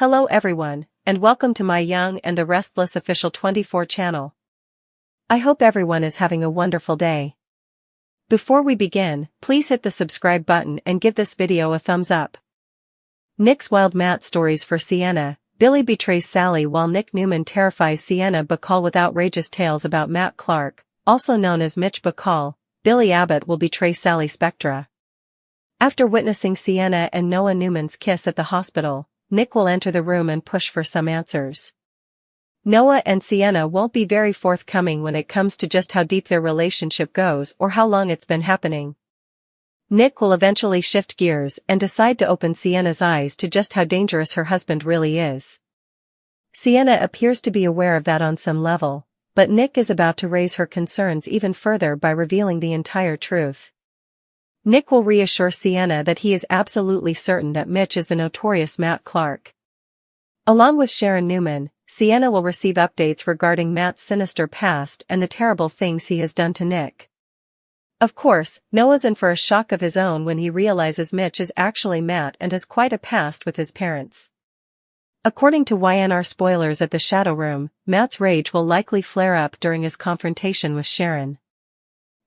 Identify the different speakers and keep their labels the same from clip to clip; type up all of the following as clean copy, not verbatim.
Speaker 1: Hello everyone, and welcome to my Young and the Restless official 24 channel. I hope everyone is having a wonderful day. Before we begin, please hit the subscribe button and give this video a thumbs up. Nick's wild Matt stories for Sienna. Billy betrays Sally while Nick Newman terrifies Sienna Bacall with outrageous tales about Matt Clark, also known as Mitch Bacall. Billy Abbott will betray Sally Spectra. After witnessing Sienna and Noah Newman's kiss at the hospital, Nick will enter the room and push for some answers. Noah and Sienna won't be very forthcoming when it comes to just how deep their relationship goes or how long it's been happening. Nick will eventually shift gears and decide to open Sienna's eyes to just how dangerous her husband really is. Sienna appears to be aware of that on some level, but Nick is about to raise her concerns even further by revealing the entire truth. Nick will reassure Sienna that he is absolutely certain that Mitch is the notorious Matt Clark. Along with Sharon Newman, Sienna will receive updates regarding Matt's sinister past and the terrible things he has done to Nick. Of course, Noah's in for a shock of his own when he realizes Mitch is actually Matt and has quite a past with his parents. According to YNR spoilers at the Shadow Room, Matt's rage will likely flare up during his confrontation with Sharon.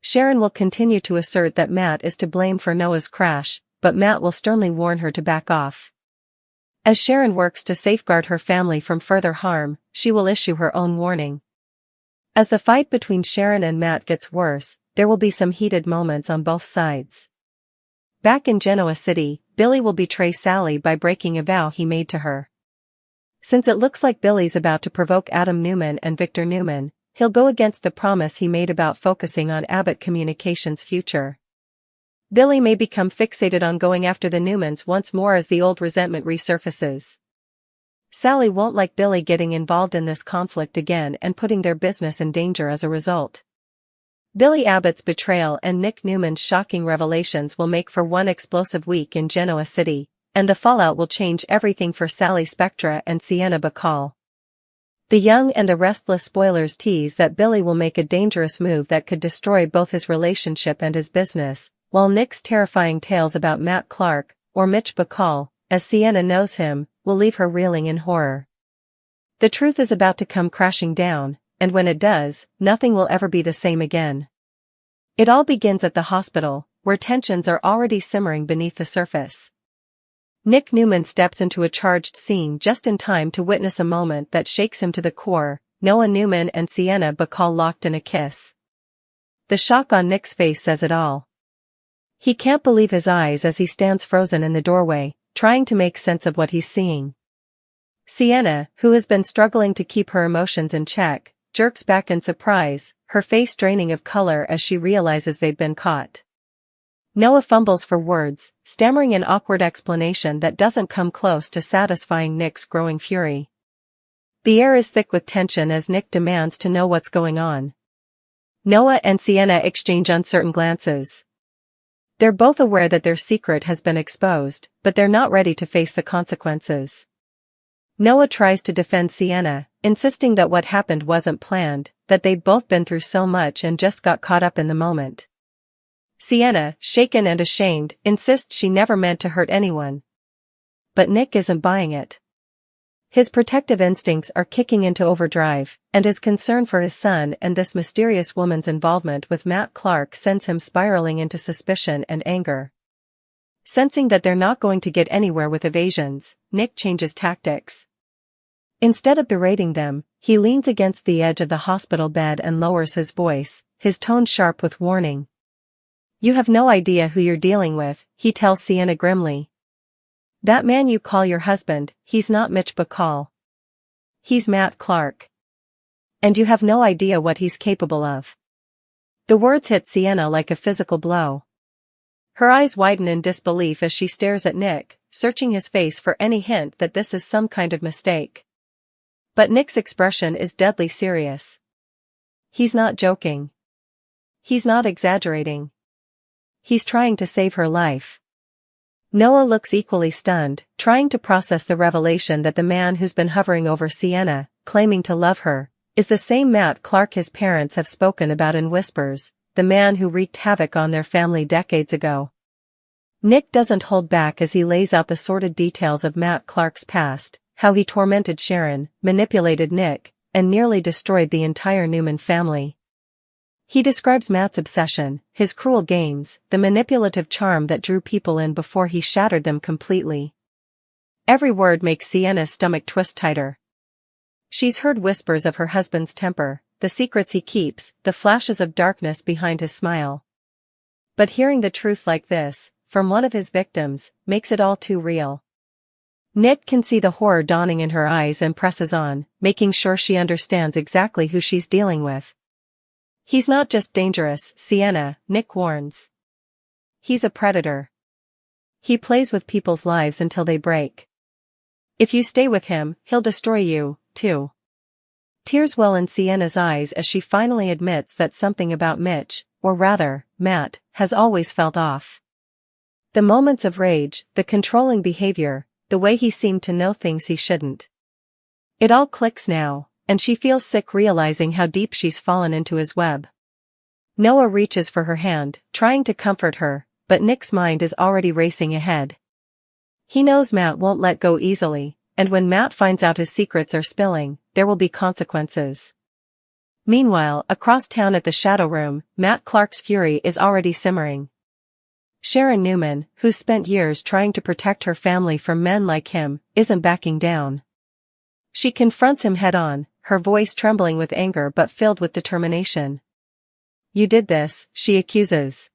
Speaker 1: Sharon will continue to assert that Matt is to blame for Noah's crash, but Matt will sternly warn her to back off. As Sharon works to safeguard her family from further harm, she will issue her own warning. As the fight between Sharon and Matt gets worse, there will be some heated moments on both sides. Back in Genoa City, Billy will betray Sally by breaking a vow he made to her. Since it looks like Billy's about to provoke Adam Newman and Victor Newman, he'll go against the promise he made about focusing on Abbott Communications' future. Billy may become fixated on going after the Newmans once more as the old resentment resurfaces. Sally won't like Billy getting involved in this conflict again and putting their business in danger as a result. Billy Abbott's betrayal and Nick Newman's shocking revelations will make for one explosive week in Genoa City, and the fallout will change everything for Sally Spectra and Sienna Bacall. The Young and the Restless spoilers tease that Billy will make a dangerous move that could destroy both his relationship and his business, while Nick's terrifying tales about Matt Clark, or Mitch Bacall, as Sienna knows him, will leave her reeling in horror. The truth is about to come crashing down, and when it does, nothing will ever be the same again. It all begins at the hospital, where tensions are already simmering beneath the surface. Nick Newman steps into a charged scene just in time to witness a moment that shakes him to the core. Noah Newman and Sienna Bacall locked in a kiss. The shock on Nick's face says it all. He can't believe his eyes as he stands frozen in the doorway, trying to make sense of what he's seeing. Sienna, who has been struggling to keep her emotions in check, jerks back in surprise, her face draining of color as she realizes they've been caught. Noah fumbles for words, stammering an awkward explanation that doesn't come close to satisfying Nick's growing fury. The air is thick with tension as Nick demands to know what's going on. Noah and Sienna exchange uncertain glances. They're both aware that their secret has been exposed, but they're not ready to face the consequences. Noah tries to defend Sienna, insisting that what happened wasn't planned, that they'd both been through so much and just got caught up in the moment. Sienna, shaken and ashamed, insists she never meant to hurt anyone. But Nick isn't buying it. His protective instincts are kicking into overdrive, and his concern for his son and this mysterious woman's involvement with Matt Clark sends him spiraling into suspicion and anger. Sensing that they're not going to get anywhere with evasions, Nick changes tactics. Instead of berating them, he leans against the edge of the hospital bed and lowers his voice, his tone sharp with warning. "You have no idea who you're dealing with," he tells Sienna grimly. "That man you call your husband, he's not Mitch Bacall. He's Matt Clark. And you have no idea what he's capable of." The words hit Sienna like a physical blow. Her eyes widen in disbelief as she stares at Nick, searching his face for any hint that this is some kind of mistake. But Nick's expression is deadly serious. He's not joking. He's not exaggerating. He's trying to save her life. Noah looks equally stunned, trying to process the revelation that the man who's been hovering over Sienna, claiming to love her, is the same Matt Clark his parents have spoken about in whispers, the man who wreaked havoc on their family decades ago. Nick doesn't hold back as he lays out the sordid details of Matt Clark's past, how he tormented Sharon, manipulated Nick, and nearly destroyed the entire Newman family. He describes Matt's obsession, his cruel games, the manipulative charm that drew people in before he shattered them completely. Every word makes Sienna's stomach twist tighter. She's heard whispers of her husband's temper, the secrets he keeps, the flashes of darkness behind his smile. But hearing the truth like this, from one of his victims, makes it all too real. Nick can see the horror dawning in her eyes and presses on, making sure she understands exactly who she's dealing with. He's not just dangerous, Sienna, Nick warns. He's a predator. He plays with people's lives until they break. If you stay with him, he'll destroy you, too. Tears well in Sienna's eyes as she finally admits that something about Mitch, or rather, Matt, has always felt off. The moments of rage, the controlling behavior, the way he seemed to know things he shouldn't. It all clicks now, and she feels sick realizing how deep she's fallen into his web. Noah reaches for her hand, trying to comfort her, but Nick's mind is already racing ahead. He knows Matt won't let go easily, and when Matt finds out his secrets are spilling, there will be consequences. Meanwhile, across town at the Shadow Room, Matt Clark's fury is already simmering. Sharon Newman, who's spent years trying to protect her family from men like him, isn't backing down. She confronts him head-on, her voice trembling with anger but filled with determination. "You did this," she accuses.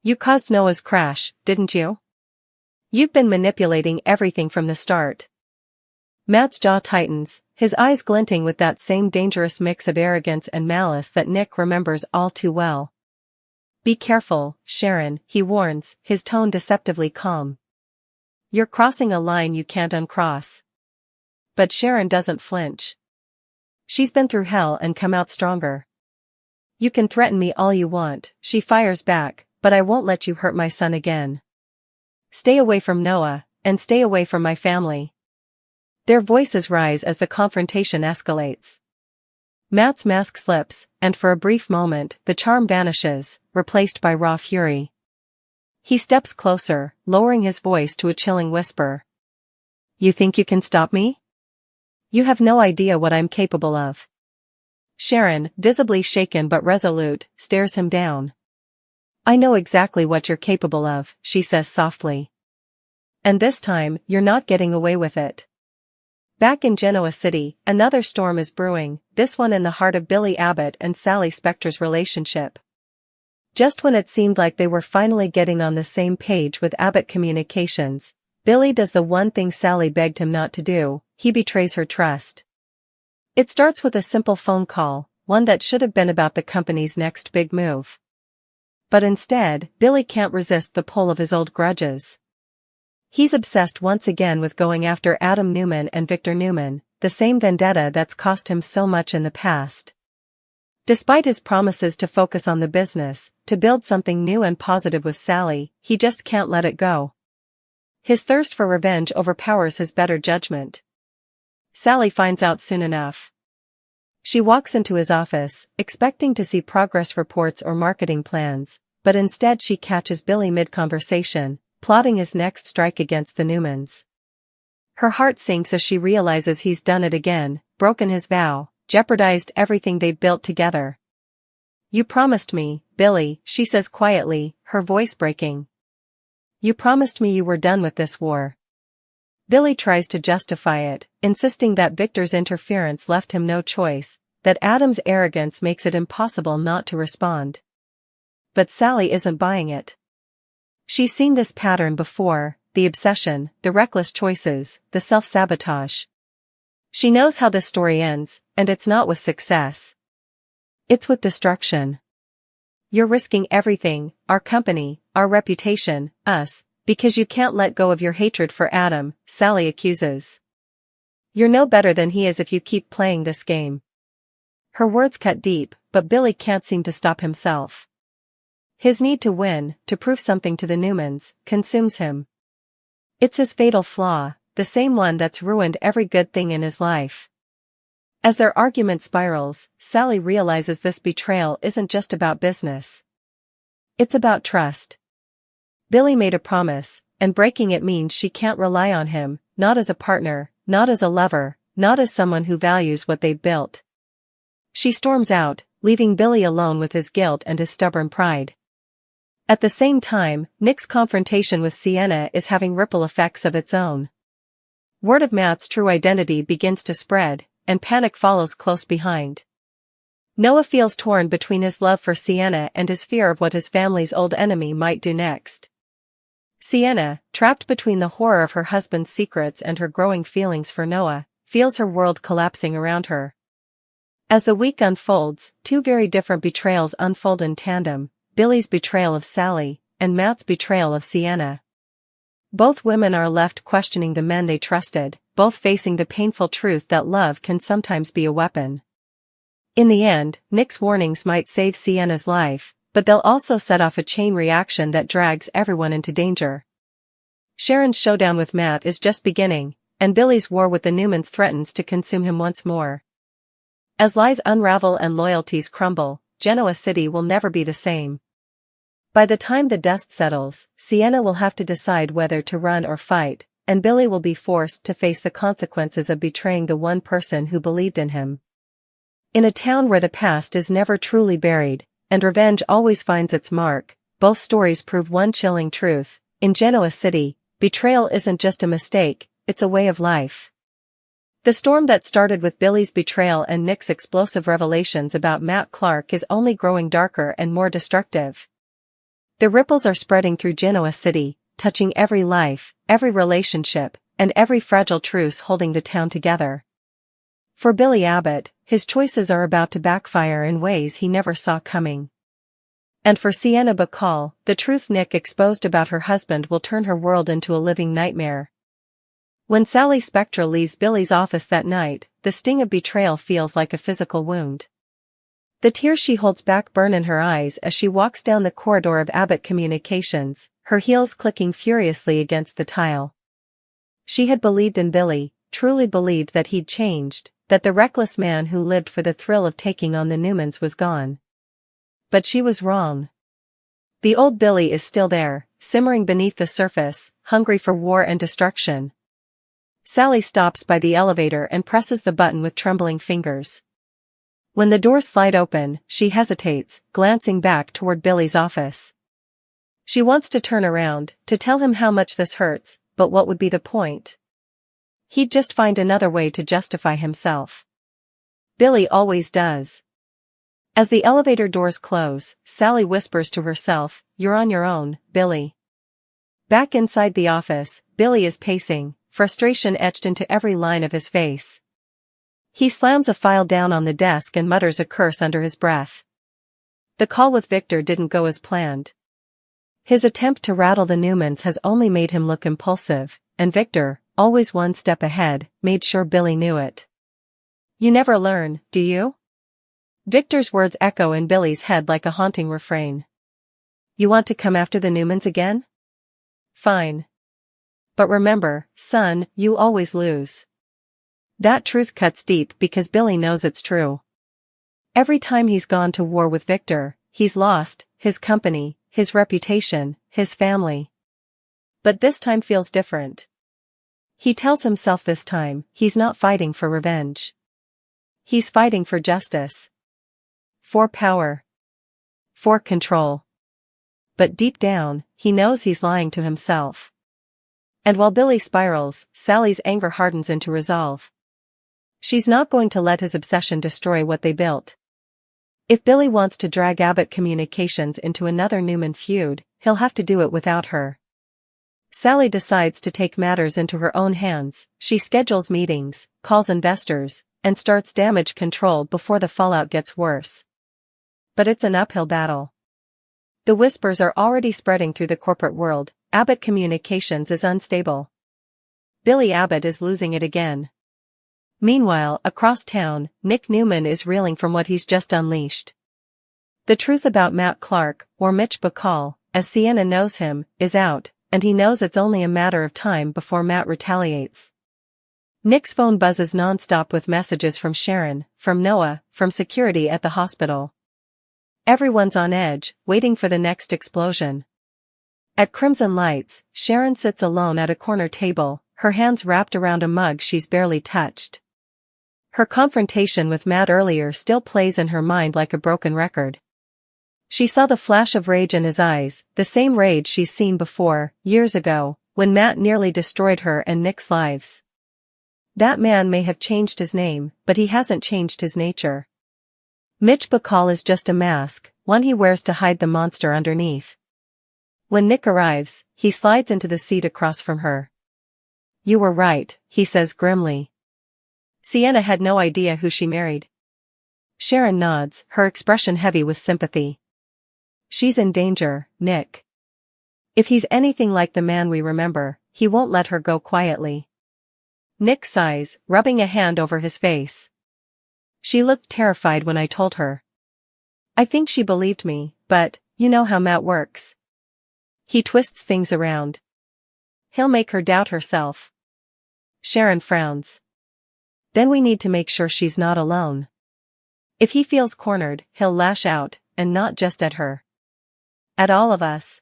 Speaker 1: "You caused Noah's crash, didn't you? You've been manipulating everything from the start." Matt's jaw tightens, his eyes glinting with that same dangerous mix of arrogance and malice that Nick remembers all too well. "Be careful, Sharon," he warns, his tone deceptively calm. "You're crossing a line you can't uncross." But Sharon doesn't flinch. She's been through hell and come out stronger. "You can threaten me all you want," she fires back, "but I won't let you hurt my son again. Stay away from Noah, and stay away from my family." Their voices rise as the confrontation escalates. Matt's mask slips, and for a brief moment, the charm vanishes, replaced by raw fury. He steps closer, lowering his voice to a chilling whisper. "You think you can stop me? You have no idea what I'm capable of." Sharon, visibly shaken but resolute, stares him down. "I know exactly what you're capable of," she says softly. "And this time, you're not getting away with it." Back in Genoa City, another storm is brewing, this one in the heart of Billy Abbott and Sally Spector's relationship. Just when it seemed like they were finally getting on the same page with Abbott Communications, Billy does the one thing Sally begged him not to do: he betrays her trust. It starts with a simple phone call, one that should have been about the company's next big move. But instead, Billy can't resist the pull of his old grudges. He's obsessed once again with going after Adam Newman and Victor Newman, the same vendetta that's cost him so much in the past. Despite his promises to focus on the business, to build something new and positive with Sally, he just can't let it go. His thirst for revenge overpowers his better judgment. Sally finds out soon enough. She walks into his office, expecting to see progress reports or marketing plans, but instead she catches Billy mid-conversation, plotting his next strike against the Newmans. Her heart sinks as she realizes he's done it again, broken his vow, jeopardized everything they've built together. "You promised me, Billy," she says quietly, her voice breaking. "You promised me you were done with this war." Billy tries to justify it, insisting that Victor's interference left him no choice, that Adam's arrogance makes it impossible not to respond. But Sally isn't buying it. She's seen this pattern before, the obsession, the reckless choices, the self-sabotage. She knows how this story ends, and it's not with success. It's with destruction. "You're risking everything, our company, our reputation, us, because you can't let go of your hatred for Adam," Sally accuses. "You're no better than he is if you keep playing this game." Her words cut deep, but Billy can't seem to stop himself. His need to win, to prove something to the Newmans, consumes him. It's his fatal flaw, the same one that's ruined every good thing in his life. As their argument spirals, Sally realizes this betrayal isn't just about business. It's about trust. Billy made a promise, and breaking it means she can't rely on him, not as a partner, not as a lover, not as someone who values what they've built. She storms out, leaving Billy alone with his guilt and his stubborn pride. At the same time, Nick's confrontation with Sienna is having ripple effects of its own. Word of Matt's true identity begins to spread, and panic follows close behind. Noah feels torn between his love for Sienna and his fear of what his family's old enemy might do next. Sienna, trapped between the horror of her husband's secrets and her growing feelings for Noah, feels her world collapsing around her. As the week unfolds, two very different betrayals unfold in tandem: Billy's betrayal of Sally, and Matt's betrayal of Sienna. Both women are left questioning the men they trusted, both facing the painful truth that love can sometimes be a weapon. In the end, Nick's warnings might save Sienna's life, but they'll also set off a chain reaction that drags everyone into danger. Sharon's showdown with Matt is just beginning, and Billy's war with the Newmans threatens to consume him once more. As lies unravel and loyalties crumble, Genoa City will never be the same. By the time the dust settles, Sienna will have to decide whether to run or fight, and Billy will be forced to face the consequences of betraying the one person who believed in him. In a town where the past is never truly buried, and revenge always finds its mark, both stories prove one chilling truth: in Genoa City, betrayal isn't just a mistake, it's a way of life. The storm that started with Billy's betrayal and Nick's explosive revelations about Matt Clark is only growing darker and more destructive. The ripples are spreading through Genoa City, touching every life, every relationship, and every fragile truce holding the town together. For Billy Abbott, his choices are about to backfire in ways he never saw coming. And for Sienna Bacall, the truth Nick exposed about her husband will turn her world into a living nightmare. When Sally Spectra leaves Billy's office that night, the sting of betrayal feels like a physical wound. The tears she holds back burn in her eyes as she walks down the corridor of Abbott Communications, her heels clicking furiously against the tile. She had believed in Billy, truly believed that he'd changed, that the reckless man who lived for the thrill of taking on the Newmans was gone. But she was wrong. The old Billy is still there, simmering beneath the surface, hungry for war and destruction. Sally stops by the elevator and presses the button with trembling fingers. When the doors slide open, she hesitates, glancing back toward Billy's office. She wants to turn around, to tell him how much this hurts, but what would be the point? He'd just find another way to justify himself. Billy always does. As the elevator doors close, Sally whispers to herself, "You're on your own, Billy." Back inside the office, Billy is pacing, frustration etched into every line of his face. He slams a file down on the desk and mutters a curse under his breath. The call with Victor didn't go as planned. His attempt to rattle the Newmans has only made him look impulsive, and Victor, always one step ahead, made sure Billy knew it. "You never learn, do you?" Victor's words echo in Billy's head like a haunting refrain. "You want to come after the Newmans again? Fine. But remember, son, you always lose." That truth cuts deep because Billy knows it's true. Every time he's gone to war with Victor, he's lost his company, his reputation, his family. But this time feels different. He tells himself this time, he's not fighting for revenge. He's fighting for justice. For power. For control. But deep down, he knows he's lying to himself. And while Billy spirals, Sally's anger hardens into resolve. She's not going to let his obsession destroy what they built. If Billy wants to drag Abbott Communications into another Newman feud, he'll have to do it without her. Sally decides to take matters into her own hands. She schedules meetings, calls investors, and starts damage control before the fallout gets worse. But it's an uphill battle. The whispers are already spreading through the corporate world. Abbott Communications is unstable. Billy Abbott is losing it again. Meanwhile, across town, Nick Newman is reeling from what he's just unleashed. The truth about Matt Clark, or Mitch Bacall, as Sienna knows him, is out, and he knows it's only a matter of time before Matt retaliates. Nick's phone buzzes nonstop with messages from Sharon, from Noah, from security at the hospital. Everyone's on edge, waiting for the next explosion. At Crimson Lights, Sharon sits alone at a corner table, her hands wrapped around a mug she's barely touched. Her confrontation with Matt earlier still plays in her mind like a broken record. She saw the flash of rage in his eyes, the same rage she's seen before, years ago, when Matt nearly destroyed her and Nick's lives. That man may have changed his name, but he hasn't changed his nature. Mitch Bacall is just a mask, one he wears to hide the monster underneath. When Nick arrives, he slides into the seat across from her. "You were right," he says grimly. Sienna had no idea who she married. Sharon nods, her expression heavy with sympathy. "She's in danger, Nick. If he's anything like the man we remember, he won't let her go quietly." Nick sighs, rubbing a hand over his face. "She looked terrified when I told her. I think she believed me, but, you know how Matt works. He twists things around. He'll make her doubt herself." Sharon frowns. "Then we need to make sure she's not alone. If he feels cornered, he'll lash out, and not just at her. At all of us."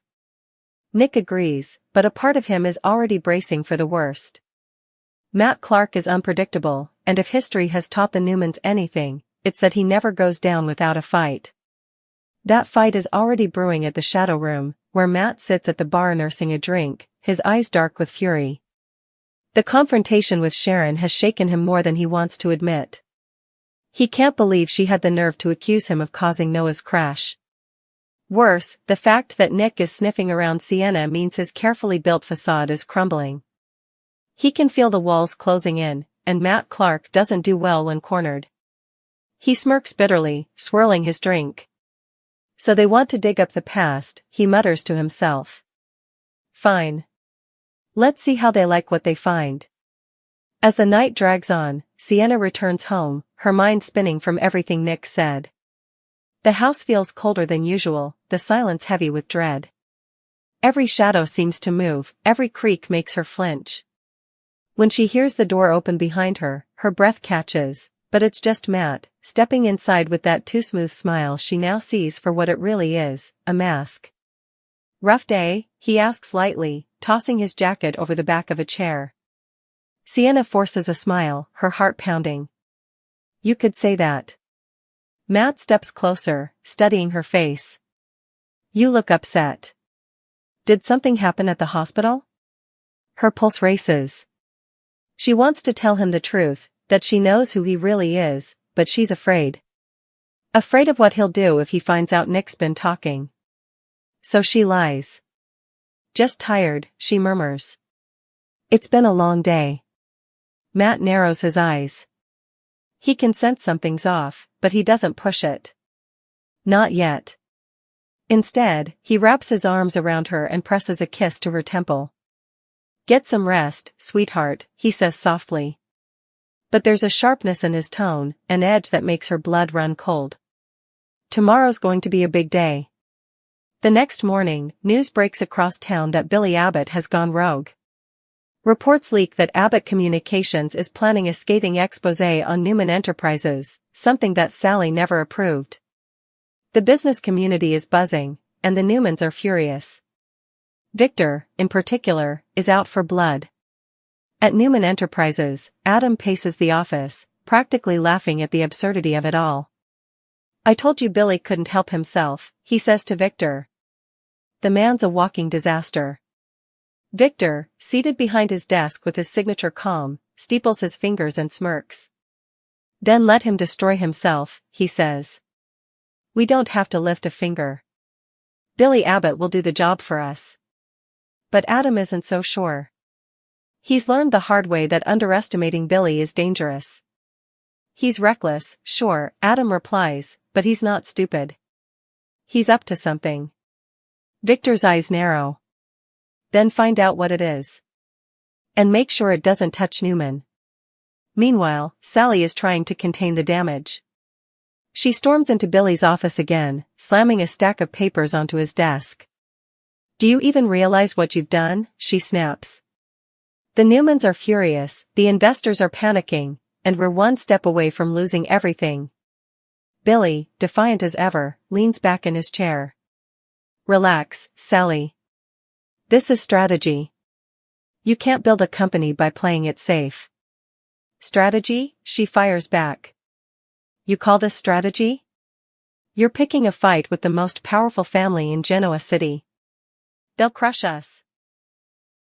Speaker 1: Nick agrees, but a part of him is already bracing for the worst. Matt Clark is unpredictable, and if history has taught the Newmans anything, it's that he never goes down without a fight. That fight is already brewing at the Shadow Room, where Matt sits at the bar nursing a drink, his eyes dark with fury. The confrontation with Sharon has shaken him more than he wants to admit. He can't believe she had the nerve to accuse him of causing Noah's crash. Worse, the fact that Nick is sniffing around Sienna means his carefully built facade is crumbling. He can feel the walls closing in, and Matt Clark doesn't do well when cornered. He smirks bitterly, swirling his drink. "So they want to dig up the past," he mutters to himself. "Fine. Let's see how they like what they find." As the night drags on, Sienna returns home, her mind spinning from everything Nick said. The house feels colder than usual, the silence heavy with dread. Every shadow seems to move, every creak makes her flinch. When she hears the door open behind her, her breath catches, but it's just Matt, stepping inside with that too smooth smile she now sees for what it really is, a mask. "Rough day?" he asks lightly, tossing his jacket over the back of a chair. Sienna forces a smile, her heart pounding. "You could say that." Matt steps closer, studying her face. "You look upset. Did something happen at the hospital?" Her pulse races. She wants to tell him the truth, that she knows who he really is, but she's afraid. Afraid of what he'll do if he finds out Nick's been talking. So she lies. "Just tired," she murmurs. "It's been a long day." Matt narrows his eyes. He can sense something's off, but he doesn't push it. Not yet. Instead, he wraps his arms around her and presses a kiss to her temple. "Get some rest, sweetheart," he says softly. But there's a sharpness in his tone, an edge that makes her blood run cold. Tomorrow's going to be a big day. The next morning, news breaks across town that Billy Abbott has gone rogue. Reports leak that Abbott Communications is planning a scathing exposé on Newman Enterprises, something that Sally never approved. The business community is buzzing, and the Newmans are furious. Victor, in particular, is out for blood. At Newman Enterprises, Adam paces the office, practically laughing at the absurdity of it all. "I told you Billy couldn't help himself," he says to Victor. "The man's a walking disaster." Victor, seated behind his desk with his signature calm, steeples his fingers and smirks. "Then let him destroy himself," he says. "We don't have to lift a finger. Billy Abbott will do the job for us." But Adam isn't so sure. He's learned the hard way that underestimating Billy is dangerous. "He's reckless, sure," Adam replies, "but he's not stupid. He's up to something." Victor's eyes narrow. "Then find out what it is. And make sure it doesn't touch Newman." Meanwhile, Sally is trying to contain the damage. She storms into Billy's office again, slamming a stack of papers onto his desk. "Do you even realize what you've done?" she snaps. "The Newmans are furious, the investors are panicking, and we're one step away from losing everything." Billy, defiant as ever, leans back in his chair. "Relax, Sally. This is strategy. You can't build a company by playing it safe. Strategy? She fires back. You call this strategy? You're picking a fight with the most powerful family in Genoa City. They'll crush us.